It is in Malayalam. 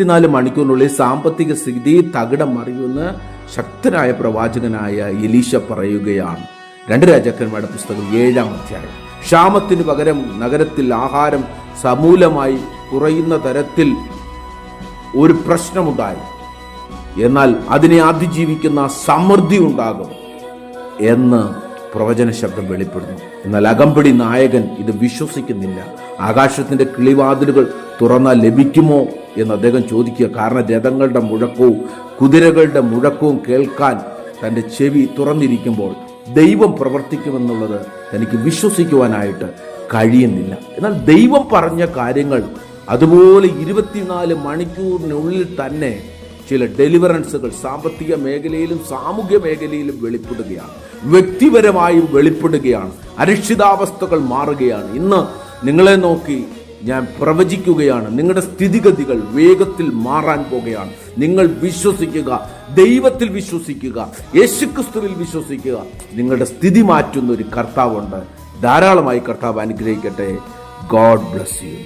24 മണിക്കൂറിനുള്ളിൽ സാമ്പത്തിക സ്ഥിതി തകിടം മറിയുമെന്ന് ശക്തനായ പ്രവാചകനായ എലീശ പറയുകയാണ്. 2 രാജാക്കന്മാരുടെ പുസ്തകം 7-ാം അധ്യായം. ക്ഷാമത്തിന് പകരം നഗരത്തിൽ ആഹാരം സമൂലമായി കുറയുന്ന തരത്തിൽ ഒരു പ്രശ്നമുണ്ടായി. എന്നാൽ അതിനെ അതിജീവിക്കുന്ന സമൃദ്ധി ഉണ്ടാകും എന്ന് പ്രവചന ശബ്ദം വെളിപ്പെടുന്നു. എന്നാൽ അകമ്പടി നായകൻ ഇത് വിശ്വസിക്കുന്നില്ല. ആകാശത്തിന്റെ കിളിവാതിലുകൾ തുറന്നാൽ ലഭിക്കുമോ എന്ന് അദ്ദേഹം ചോദിക്കുക. കാരണം രഥങ്ങളുടെ മുഴക്കവും കുതിരകളുടെ മുഴക്കവും കേൾക്കാൻ തൻ്റെ ചെവി തുറന്നിരിക്കുമ്പോൾ ദൈവം പ്രവർത്തിക്കുമെന്നുള്ളത് തനിക്ക് വിശ്വസിക്കുവാനായിട്ട് കഴിയുന്നില്ല. എന്നാൽ ദൈവം പറഞ്ഞ കാര്യങ്ങൾ അതുപോലെ 24 മണിക്കൂറിനുള്ളിൽ തന്നെ ചില ഡെലിവറൻസുകൾ സാമ്പത്തിക മേഖലയിലും സാമൂഹ്യ മേഖലയിലും വെളിപ്പെടുകയാണ്, വ്യക്തിപരമായും വെളിപ്പെടുകയാണ്. അരക്ഷിതാവസ്ഥകൾ മാറുകയാണ്. ഇന്ന് നിങ്ങളെ നോക്കി ഞാൻ പ്രവചിക്കുകയാണ്, നിങ്ങളുടെ സ്ഥിതിഗതികൾ വേഗത്തിൽ മാറാൻ പോകുകയാണ്. നിങ്ങൾ വിശ്വസിക്കുക, ദൈവത്തിൽ വിശ്വസിക്കുക, യേശുക്രിസ്തുവിൽ വിശ്വസിക്കുക. നിങ്ങളുടെ സ്ഥിതി മാറ്റുന്ന ഒരു കർത്താവുണ്ട്. ധാരാളമായി കർത്താവ് അനുഗ്രഹിക്കട്ടെ. God bless you.